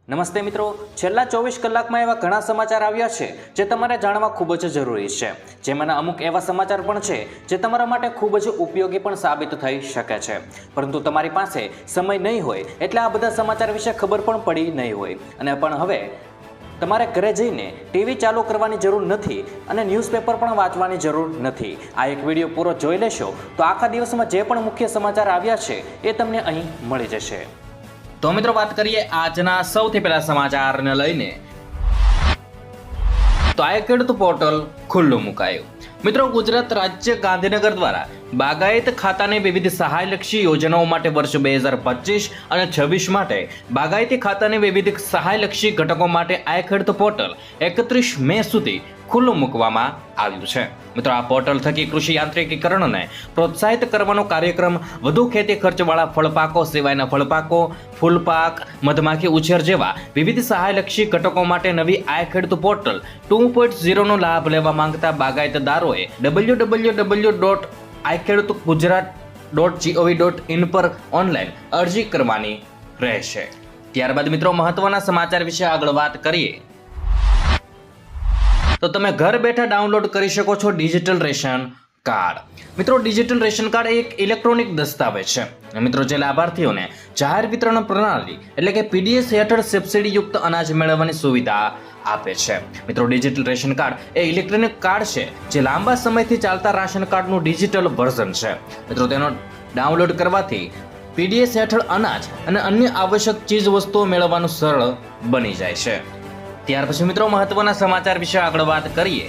નમસ્તે મિત્રો, છેલ્લા 24 કલાકમાં એવા ઘણા સમાચાર આવ્યા છે જે તમારે જાણવા ખૂબ જ જરૂરી છે। જેમાંના અમુક એવા સમાચાર પણ છે જે તમારા માટે ખૂબ જ ઉપયોગી પણ સાબિત થઈ શકે છે, પરંતુ તમારી પાસે સમય નહીં હોય એટલે આ બધા સમાચાર વિશે ખબર પણ પડી નહીં હોય। અને પણ હવે તમારે ઘરે જઈને ટીવી ચાલુ કરવાની જરૂર નથી અને ન્યૂઝપેપર પણ વાંચવાની જરૂર નથી। આ એક વિડીયો પૂરો જોઈ લેશો તો આખા દિવસમાં જે પણ મુખ્ય સમાચાર આવ્યા છે એ તમને અહીં મળી જશે। તો મિત્રો વાત કરીએ આજના સૌથી પહેલા સમાચારને લઈને, તો આ ખેડૂત પોર્ટલ ખુલ્લું મુકાયું। મિત્રો, ગુજરાત રાજ્ય ગાંધીનગર દ્વારા બાગાયત ખાતાની વિવિધ સહાયલક્ષી યોજનાઓ માટે વર્ષ 2025 અને 26 માટે બાગાયતી ખાતાની વિવિધ સહાયલક્ષી ઘટકો માટે આ ખેડૂત પોર્ટલ 31 મે સુધી ખુલ્લું મૂકવામાં આવ્યું છે। મિત્રો, આ પોર્ટલ થકી કૃષિ યાંત્રિકીકરણને પ્રોત્સાહિત કરવાનો કાર્યક્રમ વધુ ખેતી ખર્ચવાળા ફળપાકો સિવાયના ફળપાકો, ફૂલપાક, મધમાખી ઉછેર જેવા વિવિધ સહાયલક્ષી ઘટકો માટે નવી આ ખેડૂત પોર્ટલ 2.0 નો લાભ લેવા માંગતા બાગાયતદારોએ www.ikhedutgujarat.gov.in પર ઓનલાઈન અરજી કરવાની રહેશે। ત્યારબાદ મિત્રો મહત્વના સમાચાર વિશે આગળ વાત કરીએ તો તમે ઘર બેઠા ડાઉનલોડ કરી શકો છો ડિજિટલ રેશન કાર્ડ। મિત્રો, ડિજિટલ રેશન કાર્ડ એક ઇલેક્ટ્રોનિક દસ્તાવેજ છે મિત્રો જે લાભાર્થીઓને જાહેર વિતરણ પ્રણાલી એટલે કે પીડીએસ હેઠળ સબસિડીયુક્ત અનાજ મેળવવાની સુવિધા આપે છે। મિત્રો, ડિજિટલ રેશન કાર્ડ એ ઇલેક્ટ્રોનિક કાર્ડ છે જે લાંબા સમયથી ચાલતા રાશન કાર્ડનું ડિજિટલ વર્ઝન છે। મિત્રો, તેનો ડાઉનલોડ કરવાથી પીડીએસ હેઠળ અનાજ અને અન્ય આવશ્યક ચીજ વસ્તુઓ મેળવવાનું સરળ બની જાય છે। ત્યાર પછી મિત્રો મહત્વના સમાચાર વિશે આગળ વાત કરીએ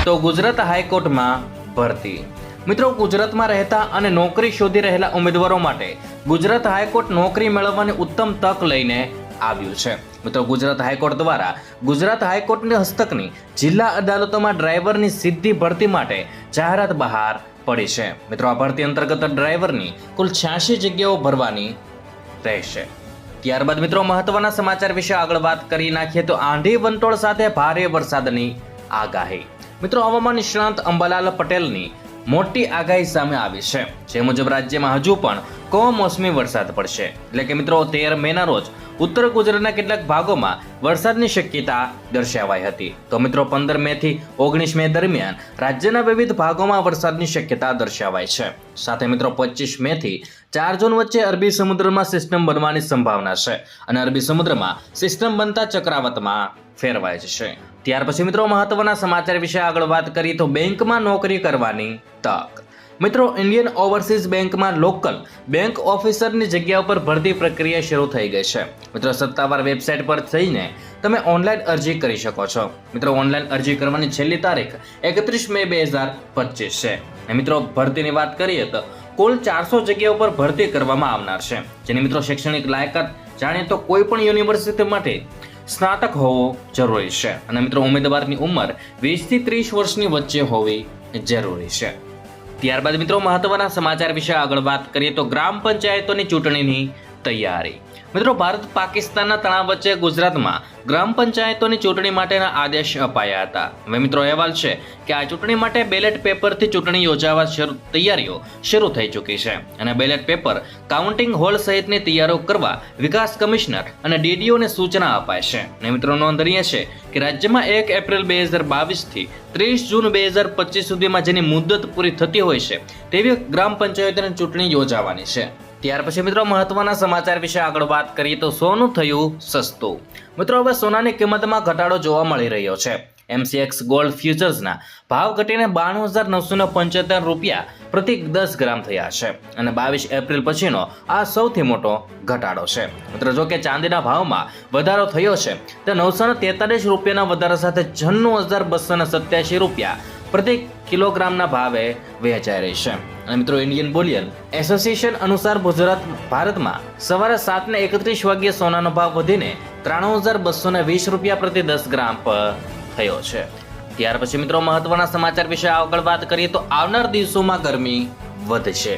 તો ગુજરાત હાઈકોર્ટમાં ભરતી। મિત્રો, ગુજરાતમાં રહેતા અને નોકરી શોધી રહેલા ઉમેદવારો માટે ગુજરાત હાઈકોર્ટ નોકરી મેળવવાની ઉત્તમ તક લઈને આવ્યું છે। મિત્રો, ગુજરાત હાઈકોર્ટ દ્વારા ગુજરાત હાઈકોર્ટની હસ્તકની જિલ્લા અદાલતોમાં ડ્રાઈવરની સીધી ભરતી માટે જાહેરાત બહાર પડી છે। મિત્રો, આ ભરતી અંતર્ગત ડ્રાઈવરની કુલ 86 જગ્યાઓ ભરવાની રહેશે। ત્યારબાદ મિત્રો મહત્વના સમાચાર વિશે આગળ વાત કરી નાખીએ તો આંધી વંટોળ સાથે ભારે વરસાદની આગાહી। મિત્રો, હવામાન નિષ્ણાંત અંબાલાલ પટેલની મોટી આગાહી સામે આવી છે, જે મુજબ રાજ્યમાં હજુ પણ કમોસમી વરસાદ પડશે। એટલે કે મિત્રો 13 મેના રોજ ઉત્તર ગુજરાતના કેટલાક ભાગોમાં વરસાદની શક્યતા દર્શાવાઈ હતી। તો મિત્રો 15 મે થી 19 મે દરમિયાન રાજ્યના વિવિધ ભાગોમાં વરસાદની શક્યતા દર્શાવાઈ છે। સાથે મિત્રો 25 મે થી 4 જૂન વચ્ચે અરબી સમુદ્રમાં સિસ્ટમ બનવાની સંભાવના છે અને અરબી સમુદ્રમાં સિસ્ટમ બનતા ચક્રાવાતમાં ફેરવાય જશે। ત્યાર પછી મિત્રો મહત્વના સમાચાર વિશે આગળ વાત કરીએ તો બેંકમાં નોકરી કરવાની તક। મિત્રો, ઇન્ડિયન ઓવરસીઝ બેંકમાં લોકલ બેંક ઓફિસરની જગ્યા ઉપર ભરતી પ્રક્રિયા શરૂ થઈ ગઈ છે। મિત્રો, સત્તાવાર વેબસાઇટ પર જઈને તમે ઓનલાઈન અરજી કરી શકો છો। મિત્રો, ઓનલાઈન અરજી કરવાની છેલ્લી તારીખ 31 મે 2025 છે। મિત્રો, ભરતીની વાત કરીએ તો કુલ 400 જગ્યાઓ પર ભરતી કરવામાં આવનાર છે, જેની મિત્રો શૈક્ષણિક લાયકાત જાણીએ તો કોઈ પણ યુનિવર્સિટી માટે સ્નાતક હોવો જરૂરી છે અને મિત્રો ઉમેદવારની ઉંમર 20 થી 30 વર્ષની વચ્ચે હોવી જરૂરી છે। ત્યારબાદ મિત્રો મહત્વના સમાચાર વિશે આગળ વાત કરીએ તો ગ્રામ પંચાયતોની ચૂંટણીની તૈયારી। મિત્રો, ભારત પાકિસ્તાનના તણાવ વચ્ચે ગુજરાતમાં ગ્રામ પંચાયતોની ચૂંટણી માટેના આદેશ અપાયા હતા। હવે મિત્રો અહેવાલ છે કે આ ચૂંટણી માટે બેલેટ પેપરથી ચૂંટણી યોજાવા તૈયારીઓ શરૂ થઈ ચૂકી છે અને બેલેટ પેપર કાઉન્ટિંગ હોલ સહિતની તૈયારીઓ કરવા વિકાસ કમિશનર અને ડીડીઓને સૂચના અપાય છે। અને મિત્રો નોંધનીય છે કે રાજ્યમાં 1 એપ્રિલ 2022 થી 30 જૂન 2025 સુધીમાં જેની મુદત પૂરી થતી હોય છે તેવી ગ્રામ પંચાયતોની ચૂંટણી યોજાવાની છે। ત્યાર પછી મિત્રો મહત્વના સમાચાર વિશે આગળ વાત કરીએ તો સોનું થયું સસ્તું। મિત્રો, હવે સોનાની કિંમતમાં ઘટાડો જોવા મળી રહ્યો છે। MCX ગોલ્ડ ફ્યુચર્સના ભાવ ઘટીને 92,975 રૂપિયા પ્રતિ 10 ગ્રામ થયા છે અને 22 એપ્રિલ પછીનો આ સૌથી મોટો ઘટાડો છે। મિત્રો, જો કે ચાંદીના ભાવમાં વધારો થયો છે તે 943 રૂપિયાના વધારા સાથે 96,287 રૂપિયા પ્રતિ કિલોગ્રામના ભાવે વેચાઈ રહી છે। અને મિત્રો ઇન્ડિયન બુલિયન એસોસિએશન અનુસાર ભારતમાં સવારે 7:31 વાગ્યે સોનાનો ભાવ વધીને 93,220 રૂપિયા પ્રતિ 10 ગ્રામ પર થયો છે। ત્યાર પછી મિત્રો મહત્વના સમાચાર વિશે આગળ વાત કરીએ તો આવનાર દિવસોમાં ગરમી વધશે।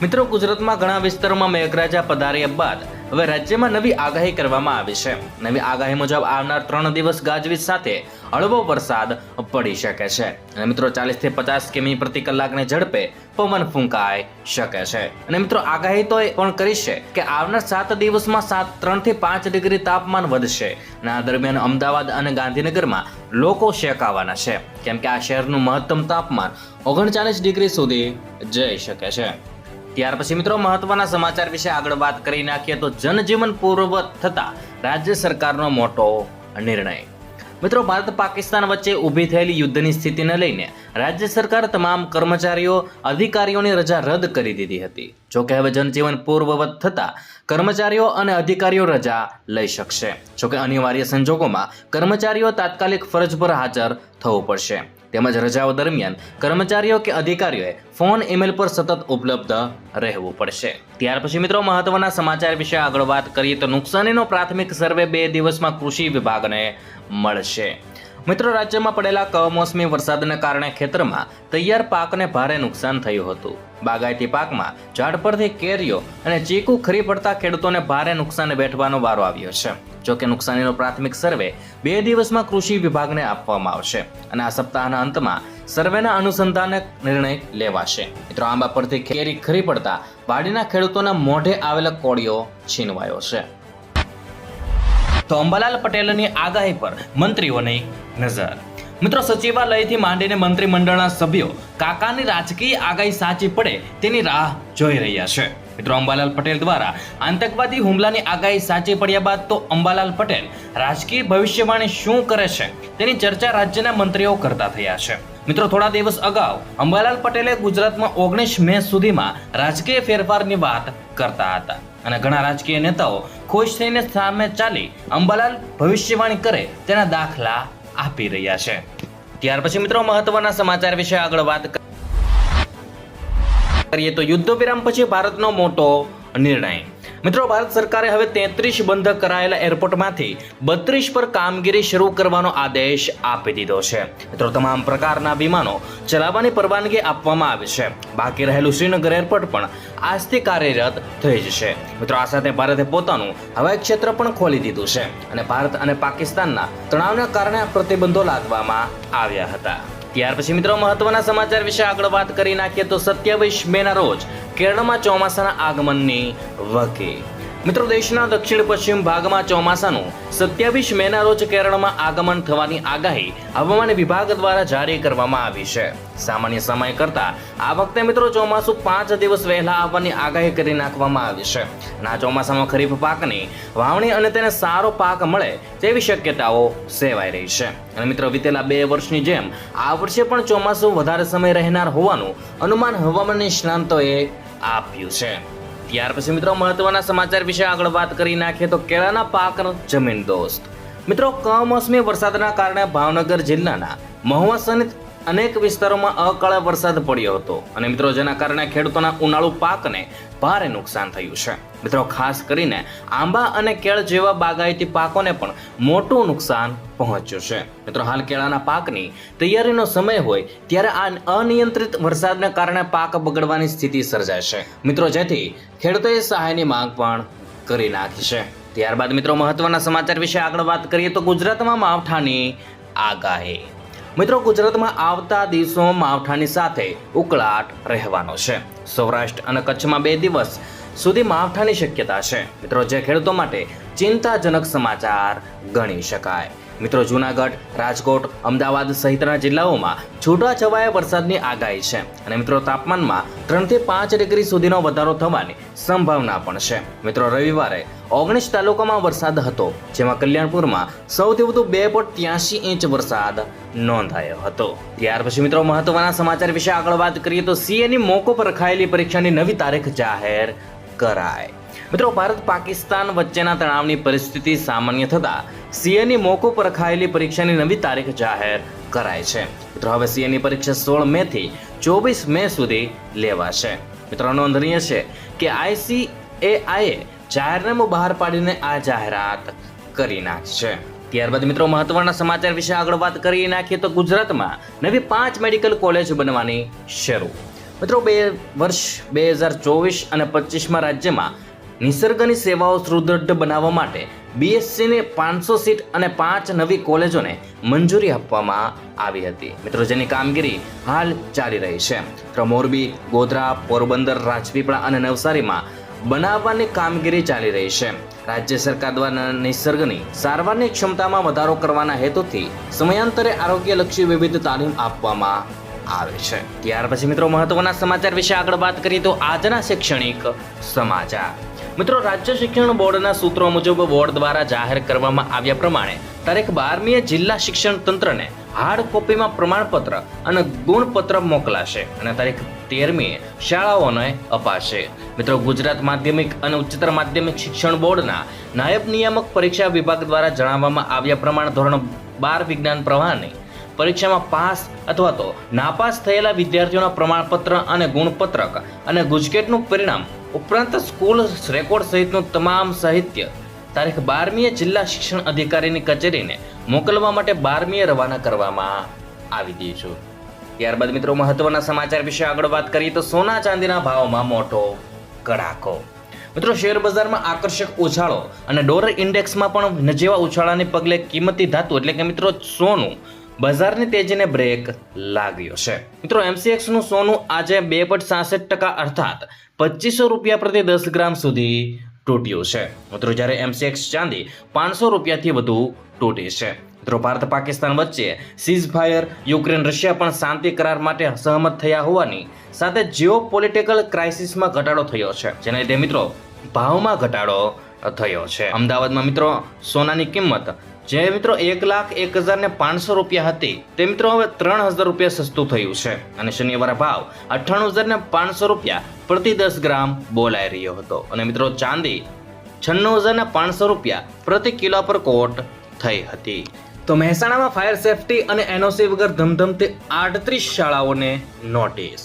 મિત્રો, ગુજરાતમાં ઘણા વિસ્તારોમાં મેઘરાજા પધાર્યા બાદ હવે રાજ્યમાં નવી આગાહી કરવામાં આવી છે. નવી આગાહી મુજબ આવનાર 3 દિવસ ગાજવીજ સાથે હળવો વરસાદ પડી શકે છે અને મિત્રો 40 થી 50 કિમી પ્રતિ કલાકની ઝડપે પવન ફૂંકાઈ શકે છે. અને મિત્રો આગાહી તો એ પણ કરી છે કે આવનાર 7 દિવસમાં 3 થી 5 ડિગ્રી તાપમાન વધશે અને આ દરમિયાન અમદાવાદ અને ગાંધીનગરમાં લોકો શેકાવાના છે, કેમ કે આ શહેરનું મહત્તમ તાપમાન 39 ડિગ્રી સુધી જઈ શકે છે. ત્યાર પછી મિત્રો મહત્વના સમાચાર વિશે આગળ વાત કરી નાખીએ તો જનજીવન પૂર્વવત થતા રાજ્ય સરકારનો મોટો નિર્ણય. મિત્રો ભારત પાકિસ્તાન વચ્ચે ઊભી થયેલી યુદ્ધની સ્થિતિને લઈને રાજ્ય સરકાર તમામ કર્મચારીઓ અધિકારીઓની રજા રદ કરી દીધી હતી. જોકે હવે જનજીવન પૂર્વવત થતા કર્મચારીઓ અને અધિકારીઓ રજા લઈ શકશે. જોકે અનિવાર્ય સંજોગોમાં કર્મચારીઓ તાત્કાલિક ફરજ પર હાજર થવું પડશે. તેમજ રજાઓ દરમિયાન કર્મચારીઓ કે અધિકારીઓએ ફોન ઈમેલ પર સતત ઉપલબ્ધ રહેવું પડશે. ત્યાર પછી મિત્રો મહત્વના સમાચાર વિશે આગળ વાત કરીએ તો નુકસાનીનો પ્રાથમિક સર્વે 2 દિવસમાં કૃષિ વિભાગને મળશે. મિત્રો રાજ્યમાં પડેલા કમોસમી વરસાદને કારણે ખેતરમાં તૈયાર પાકને ભારે નુકસાન થયું હતું. બાગાયતી પાકમાં ઝાડ પરથી કેરીઓ અને ચીકુ ખરી પડતા ખેડૂતોને ભારે નુકસાન વેઠવાનો વારો આવ્યો છે. જોકે નુકસાનીનો પ્રાથમિક સર્વે 2 દિવસમાં કૃષિ વિભાગને આપવામાં આવશે અને આ સપ્તાહના અંતમાં સર્વેના અનુસંધાને નિર્ણય લેવાશે. મિત્રો આંબા પરથી કેરી ખરી પડતા વાડીના ખેડૂતોના મોઢે આવેલા કોળીઓ છીનવાયો છે. તો અંબાલાલ પટેલની આગાહી પર મંત્રીઓની નજર. મિત્રો સચિવાલયથી માંડીને મંત્રીમંડળના સભ્યો કાકાની રાજકીય આગાહી સાચી પડે તેની રાહ જોઈ રહ્યા છે. મિત્રો અંબાલાલ પટેલ દ્વારા આતંકવાદી હુમલાની આગાહી સાચી પડ્યા બાદ તો અંબાલાલ પટેલ રાજકીય ભવિષ્યવાણી શું કરે છે તેની ચર્ચા રાજ્યના મંત્રીઓ કરતા થયા છે. મિત્રો થોડા દિવસ અગાઉ અંબાલાલ પટેલે ગુજરાતમાં 19 મે સુધીમાં રાજકીય ફેરફારની વાત કરતા હતા અને ઘણા રાજકીય નેતાઓ ખુશ થઈને સામે ચાલી અંબાલાલ ભવિષ્યવાણી કરે તેના દાખલા આપી રહ્યા છે. ત્યાર પછી મિત્રો મહત્વના સમાચાર વિશે આગળ વાત કરીએ તો યુદ્ધ વિરામ પછી ભારતનો મોટો નિર્ણય. મિત્રો ભારત સરકારે હવે 33 બંધ કરાયેલા એરપોર્ટમાંથી 32 પર કામગીરી શરૂ કરવાનો આદેશ આપી દીધો છે. મિત્રો તમામ પ્રકારના વિમાનો ચલાવવાની પરવાનગી આપવામાં આવી છે. બાકી રહેલું શ્રીનગર એરપોર્ટ પણ આજથી કાર્યરત થઈ જશે. મિત્રો આ સાથે ભારતે પોતાનું હવાઈ ક્ષેત્ર પણ ખોલી દીધું છે અને ભારત અને પાકિસ્તાનના તણાવના કારણે પ્રતિબંધો લાદવામાં આવ્યા હતા. ત્યાર પછી મિત્રો મહત્વના સમાચાર વિશે આગળ વાત કરી નાખીએ તો 27 મેના રોજ કેરળમાં ચોમાસાના આગમનની વકી. મિત્રો દેશના દક્ષિણ પશ્ચિમ ભાગમાં ચોમાસાનું 27 મેના રોજ કેરળમાં આગમન થવાની આગાહી હવામાન વિભાગ દ્વારા જારી કરવામાં આવી છે. સામાન્ય સમય કરતા આ વખતે મિત્રો ચોમાસું 5 દિવસ વહેલા આવવાની આગાહી કરી નાખવામાં આવી છે. આ ચોમાસામાં ખરીફ પાકની વાવણી અને તેને સારો પાક મળે તેવી શક્યતાઓ સેવાઈ રહી છે. અને મિત્રો વિતેલા 2 વર્ષની જેમ આ વર્ષે પણ ચોમાસું વધારે સમય રહેનાર હોવાનું અનુમાન હવામાન નિષ્ણાંતોએ આપ્યું છે. ત્યાર પછી મિત્રો મહત્વના સમાચાર વિશે આગળ વાત કરી નાખીએ તો કેળાના પાક જમીન દોસ્ત. મિત્રો કમોસમી વરસાદના કારણે ભાવનગર જિલ્લાના મહુવા સહિત અનેક વિસ્તારોમાં અકાળ વરસાદ પડ્યો હતો અને મિત્રો જેના કારણે ખેડૂતોના ઉનાળુ પાકને ભારે નુકસાન થયું છે. મિત્રો ખાસ કરીને આંબા અને કેળ જેવા બાગાયતી પાકોને પણ મોટું નુકસાન પહોંચ્યું છે. મિત્રો હાલ કેળાના પાકની તૈયારીનો સમય હોય ત્યારે આ અનિયંત્રિત વરસાદને કારણે પાક બગડવાની સ્થિતિ સર્જાય છે. મિત્રો જેથી ખેડૂતોએ સહાયની માંગ પણ કરી નાખી છે. ત્યારબાદ મિત્રો મહત્વના સમાચાર વિશે આગળ વાત કરીએ તો ગુજરાતમાં માવઠાની આગાહી. મિત્રો ગુજરાતમાં આવતા દિવસોમાં માવઠાની સાથે ઉકળાટ રહેવાનો છે. સૌરાષ્ટ્ર અને કચ્છમાં 2 દિવસ સુધી માવઠાની શક્યતા છે. મિત્રો જે ખેડૂતો માટે ચિંતાજનક સમાચાર ગણી શકાય. મિત્રો જૂનાગઢ, રાજકોટ, અમદાવાદ સહિતના જિલ્લાઓમાં છૂટાછવાયા વરસાદની આગાહી છે અને મિત્રો તાપમાનમાં 3 થી 5 ડિગ્રી સુધીનો વધારો થવાની સંભાવના પણ છે. મિત્રો રવિવારે 19 તાલુકામાં વરસાદ હતો, જેમાં કલ્યાણપુરમાં સૌથી વધુ 2.83 ઇંચ વરસાદ નોંધાયો હતો. ત્યાર પછી મિત્રો મહત્વના સમાચાર વિશે આગળ વાત કરીએ તો સીએની મોકો પર રખાયેલી પરીક્ષાની નવી તારીખ જાહેર કરાય. મિત્રો ભારત પાકિસ્તાન વચ્ચેના તણાવની પરિસ્થિતિ સામાન્ય થતા સીએની મોકો પર રખાયેલી પરીક્ષાની નવી તારીખ જાહેર કરાય છે. મિત્રો હવે સીએની પરીક્ષા 16 મે થી 24 મે સુધી લેવાશે. મિત્રો નોંધનીય છે કે ICAIએ જાહેરનામું બહાર પાડીને આ જાહેરાત કરી નાખી છે. ત્યારબાદ મિત્રો મહત્વના સમાચાર વિશે આગળ વાત કરી નાખીએ તો ગુજરાતમાં નવી 5 મેડિકલ કોલેજ બનવાની શરૂ. મિત્રો વર્ષ 2024 અને 25માં રાજ્યમાં નિસર્ગની સેવાઓ સુદૃઢ બનાવવા માટે બીએસસીની 500 સીટ અને 5 નવી કોલેજોને મંજૂરી આપવામાં આવી હતી મિત્રો, જેની કામગીરી હાલ ચાલી રહી છે. તો મોરબી, ગોધરા, પોરબંદર, રાજપીપળા અને નવસારીમાં બનાવવાની કામગીરી ચાલી રહી છે. રાજ્ય સરકાર દ્વારા નિસર્ગની સારવારની ક્ષમતામાં વધારો કરવાના હેતુથી સમયાંતરે આરોગ્યલક્ષી વિવિધ તાલીમ આપવામાં આવે છે. ત્યાર પછી મિત્રો મહત્વના સમાચાર વિશે આગળ વાત કરીએ તો આજના શૈક્ષણિક સમાચાર. મિત્રો, રાજ્ય શિક્ષણ બોર્ડના સૂત્રો મુજબ બોર્ડ દ્વારા જાહેર કરવામાં આવ્યા પ્રમાણે તારીખ 12મીએ જિલ્લા શિક્ષણ તંત્રને હાર્ડ કોપીમાં પ્રમાણપત્ર અને ગુણપત્ર મોકલાશે અને તારીખ 13મીએ શાળાઓને અપાશે. મિત્રો, ગુજરાત માધ્યમિક અને ઉચ્ચતર માધ્યમિક શિક્ષણ બોર્ડના નાયબ નિયામક પરીક્ષા વિભાગ દ્વારા જણાવવામાં આવ્યા પ્રમાણે ધોરણ 12 વિજ્ઞાન પ્રવાહની પરીક્ષામાં પાસ અથવા તો નાપાસ થયેલા વિદ્યાર્થીઓના પ્રમાણપત્ર અને ગુણપત્રક અને ગુજકેટનું પરિણામ ઉપરાંત સ્કૂલ રેકોર્ડ સહિતનું તમામ સાહિત્ય તારીખ 12મીએ જિલ્લા શિક્ષણ અધિકારીની કચેરીને મોકલવા માટે 12મીએ રવાના કરવામાં આવી દીધું. ત્યારબાદ મિત્રો મહત્વના સમાચાર વિશે આગળ વાત કરીએ તો સોના ચાંદીના ભાવમાં મોટો કડાકો. મિત્રો, શેર બજારમાં આકર્ષક ઉછાળો અને ડોલર ઇન્ડેક્સમાં પણ નજીવા ઉછાળાને પગલે કિંમતી ધાતુ એટલે કે મિત્રો સોનું બજારની તેજીને બ્રેક લાગ્યો છે. મિત્રો, MCX નું સોનું આજે 2.66% અર્થાત 2500 રૂપિયા પ્રતિ 10 ગ્રામ સુધી તૂટ્યું છે. મિત્રો, જ્યારે MCX ચાંદી 500 રૂપિયાથી વધુ તૂટી છે. મિત્રો, ભારત પાકિસ્તાન વચ્ચે સીઝ ફાયર, યુક્રેન રશિયા પણ શાંતિ કરાર માટે સહમત થયા હોવાની સાથે જીઓ પોલિટિકલ ક્રાઇસિસમાં ઘટાડો થયો છે, જેને લીધે મિત્રો ભાવમાં ઘટાડો થયો છે. અમદાવાદમાં મિત્રો સોનાની કિંમત જે મિત્રો 1,01,500 રૂપિયા હતી તે મિત્રો હવે 3,000 રૂપિયા સસ્તું થયું છે અને શનિવારે ભાવ 98,500 રૂપિયા પ્રતિ 10 ગ્રામ બોલાઈ રહ્યો હતો અને મિત્રો ચાંદી 96,500 રૂપિયા પ્રતિ કિલો પર કોટ થઈ હતી. તો મહેસાણામાં ફાયર સેફટી અને એનઓસી વગર ધમધમતી 38 શાળાઓને નોટિસ.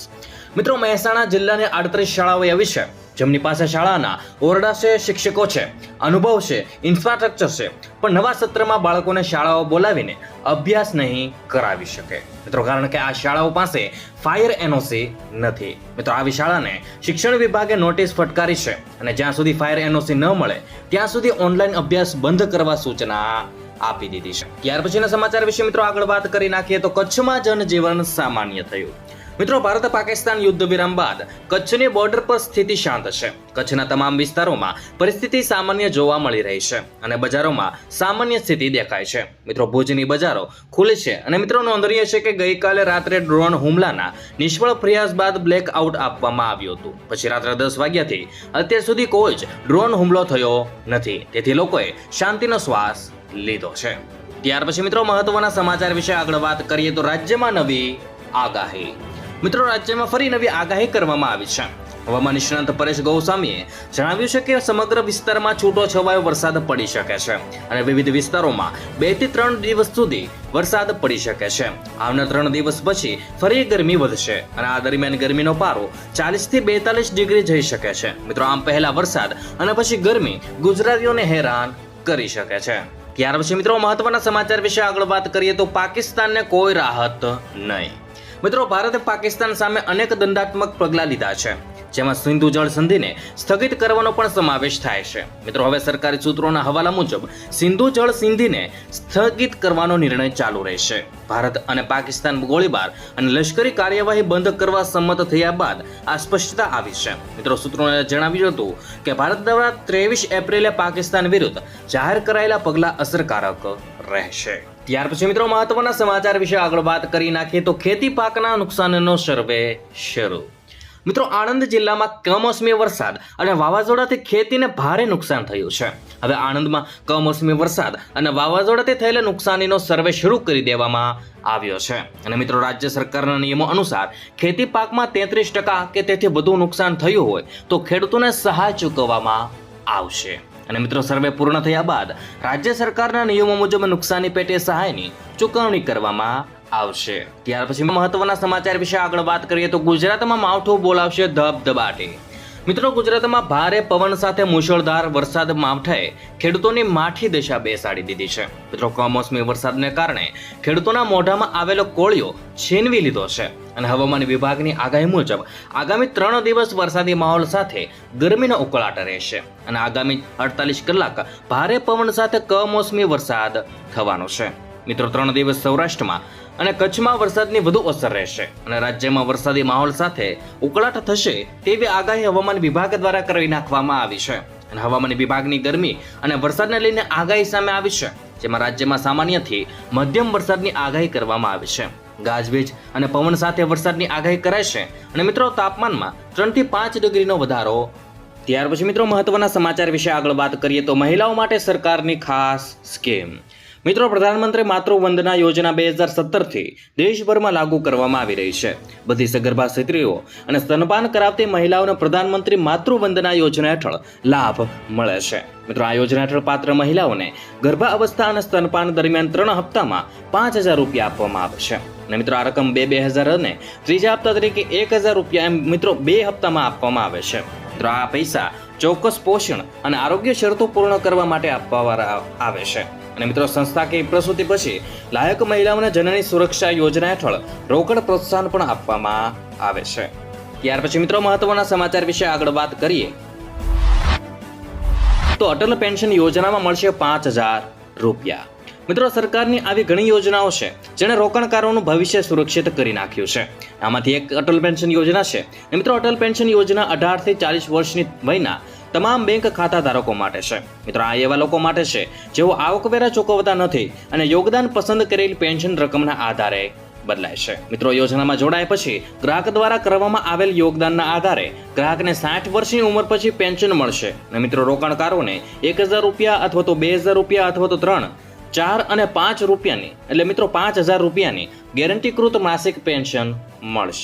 મિત્રો, મહેસાણા જિલ્લાની 38 શાળાઓ એવી છે જેમની પાસે શાળાના ઓરડા છે, શિક્ષકો છે, અનુભવ છે, ઇન્ફ્રાસ્ટ્રક્ચર છે, પણ નવા સત્રમાં બાળકોને શાળાઓ બોલાવીને અભ્યાસ નહીં કરાવી શકે. મિત્રો, કારણ કે આ શાળાઓ પાસે ફાયર એનઓસી નથી. મિત્રો, આવી શાળાને શિક્ષણ વિભાગે નોટિસ ફટકારી છે અને જ્યાં સુધી ફાયર એનઓસી ન મળે ત્યાં સુધી ઓનલાઈન અભ્યાસ બંધ કરવા સૂચના આપી દીધી છે. ત્યાર પછીના સમાચાર વિશે મિત્રો આગળ વાત કરી નાખીએ તો કચ્છમાં જનજીવન સામાન્ય થયું. મિત્રો, ભારત પાકિસ્તાન યુદ્ધ વિરામ બાદ કચ્છની બોર્ડર પર સ્થિતિ શાંત છે. કચ્છના તમામ વિસ્તારોમાં પરિસ્થિતિ સામાન્ય જોવા મળી રહી છે અને બજારોમાં સામાન્ય સ્થિતિ દેખાય છે. મિત્રો, ભુજની બજારો ખુલી છે અને મિત્રો નોંધનીય છે કે ગઈકાલે રાત્રે ડ્રોન હુમલાના નિષ્ફળ પ્રયાસ બાદ બ્લેક આઉટ આપવામાં આવ્યું હતું. પછી રાત્રે 10 વાગ્યાથી અત્યાર સુધી કોઈ જ ડ્રોન હુમલો થયો નથી, તેથી લોકોએ શાંતિનો શ્વાસ લીધો છે. ત્યાર પછી મિત્રો મહત્વના સમાચાર વિશે આગળ વાત કરીએ તો રાજ્યમાં નવી આગાહી. મિત્રો, રાજ્યમાં ફરી નવી આગાહી કરવામાં આવી છે. હવામાન નિષ્ણાંત પરેશ ગોસ્વામીએ જણાવ્યું છે કે સમગ્ર વિસ્તારમાં છૂટો છવાયો વરસાદ પડી શકે છે અને વિવિધ વિસ્તારોમાં 2 થી 3 દિવસ સુધી વરસાદ પડી શકે છે. આવનાર 3 દિવસ પછી ફરી ગરમી વધશે અને આ દરમિયાન ગરમીનો પારો 40 થી 42 ડિગ્રી જઈ શકે છે. મિત્રો, આમ પહેલા વરસાદ અને પછી ગરમી ગુજરાતીઓને હેરાન કરી શકે છે. ત્યાર પછી મિત્રો મહત્વના સમાચાર વિશે આગળ વાત કરીએ તો પાકિસ્તાનને કોઈ રાહત નહીં. મિત્રો, ભારતે પાકિસ્તાન સામે અનેક દંડાત્મક પગલાં લીધા છે, જેમાં સિંધુ જળ સંધિને સ્થગિત કરવાનો પણ સમાવેશ થાય છે. મિત્રો, હવે સરકારી સૂત્રોના હવાલા મુજબ સિંધુ જળ સંધિને સ્થગિત કરવાનો નિર્ણય ચાલુ રહેશે. ભારત અને પાકિસ્તાન ગોળીબાર અને લશ્કરી કાર્યવાહી બંધ કરવા સંમત થયા બાદ આ સ્પષ્ટતા આવી છે. મિત્રો, સૂત્રોએ જણાવ્યું હતું કે ભારત દ્વારા 23 એપ્રિલે પાકિસ્તાન વિરુદ્ધ જાહેર કરાયેલા પગલાં અસરકારક રહેશે. ત્યાર પછી મિત્રો મહત્વના સમાચાર વિશે આગળ વાત કરી નાખીએ તો ખેતી પાકના નુકસાનનો સર્વે શરૂ. મિત્રો, આણંદ જિલ્લામાં કમોસમી વરસાદ અને વાવાઝોડાથી ખેતીને ભારે નુકસાન થયું છે. હવે આણંદમાં કમોસમી વરસાદ અને વાવાઝોડાથી થયેલા નુકસાનીનો સર્વે શરૂ કરી દેવામાં આવ્યો છે અને મિત્રો રાજ્ય સરકારના નિયમો અનુસાર ખેતી પાકમાં 33% કે તેથી વધુ નુકસાન થયું હોય તો ખેડૂતોને સહાય ચૂકવવામાં આવશે. અને મિત્રો સર્વે પૂર્ણ થયા બાદ રાજ્ય સરકારના નિયમો મુજબ નુકસાની પેટે સહાયની ચૂકવણી કરવામાં આવશે. ત્યાર પછી મહત્વના સમાચાર વિશે આગળ વાત કરીએ તો ગુજરાતમાં માવઠું બોલાવશે ધબધબાટી. મિત્રો, ગુજરાતમાં ભારે પવન સાથે મુશળધાર વરસાદ માવઠાએ ખેડૂતોની માઠી દશા બેસાડી દીધી છે. મિત્રો, કમોસમી વરસાદને કારણે ખેડૂતોના મોઢામાં આવેલો કોળિયો છીનવી લીધો છે અને હવામાન વિભાગની આગાહી મુજબ આગામી 3 દિવસ વરસાદી માહોલ સાથે ગરમીનો ઉકળાટ રહેશે અને આગામી 48 કલાક ભારે પવન સાથે કમોસમી વરસાદ થવાનો છે. મિત્રો, 3 દિવસ સૌરાષ્ટ્રમાં અને કચ્છમાં વરસાદની વધુ અસર રહેશે અને રાજ્યમાં વરસાદી માહોલ સાથે ઉકળાટ થશે તેવી આગાહી હવામાન વિભાગ દ્વારા કરી નાખવામાં આવી છે. અને હવામાન વિભાગની ગરમી અને વરસાદને લઈને આગાહી સામે આવી છે, જેમાં રાજ્યમાં સામાન્યથી મધ્યમ વરસાદની આગાહી કરવામાં આવી છે. ગાજવીજ અને પવન સાથે વરસાદની આગાહી કરાય છે અને મિત્રો, તાપમાનમાં 3 થી 5 ડિગ્રીનો વધારો. ત્યાર પછી મિત્રો, મહત્વના સમાચાર વિશે આગળ વાત કરીએ તો મહિલાઓ માટે સરકારની ખાસ સ્કીમ. મિત્રો, પ્રધાનમંત્રી માતૃવંદના યોજના 2017થી દેશભરમાં લાગુ કરવામાં આવી રહી છે. બધી સગર્ભા સ્ત્રીઓ અને સ્તનપાન કરાવતી મહિલાઓને પ્રધાનમંત્રી માતૃવંદના યોજના હેઠળ લાભ મળે છે. મિત્રો, આ યોજના હેઠળ પાત્ર મહિલાઓને ગર્ભાવસ્થા અને સ્તનપાન દરમિયાન 3 હપ્તામાં 5,000 રૂપિયા આપવામાં આવે છે. અને મિત્રો, આ રકમ 2,000 અને ત્રીજા હપ્તા તરીકે 1,000 રૂપિયા એમ મિત્રો 2 હપ્તામાં આપવામાં આવે છે. મિત્રો, આ પૈસા ચોક્કસ પોષણ અને આરોગ્ય શરતો પૂર્ણ કરવા માટે આપવામાં આવે છે. અને મિત્રો, સંસ્થાકીય પ્રસૂતિ પછી લાયક મહિલાઓને જનની સુરક્ષા યોજના હેઠળ રોકડ પ્રોત્સાહન પણ આપવામાં આવે છે. ત્યાર પછી મિત્રો, મહત્વના સમાચાર વિશે આગળ વાત કરીએ તો અટલ પેન્શન યોજનામાં મળશે 5,000 રૂપિયા. મિત્રો, સરકારની આવી ઘણી યોજનાઓ છે જેણે રોકાણકારોનું ભવિષ્ય સુરક્ષિત કરી નાખ્યું છે. આમાંથી એક અટલ પેન્શન યોજના છે. મિત્રો, અટલ પેન્શન યોજના 18 થી 40 વર્ષની વયના તમામ બેંક ખાતા ધારકો માટે છે. મિત્રો, આ એવા લોકો માટે છે જેઓ આવકવેરા ચૂકવતા નથી અને યોગદાન પસંદ કરેલ પેન્શન રકમના આધારે બદલાય છે. મિત્રો, યોજનામાં જોડાયા પછી ગ્રાહક દ્વારા કરવામાં આવેલ યોગદાનના આધારે ગ્રાહકને 60 વર્ષની ઉંમર પછી પેન્શન મળશે. અને મિત્રો, રોકાણકારોને 1,000 રૂપિયા અથવા તો 2,000 રૂપિયા અથવા તો 3, 4 અને 5 રૂપિયાની એટલે મિત્રો 5,000 રૂપિયાની ગેરંટીકૃત માસિક પેન્શન મળશે.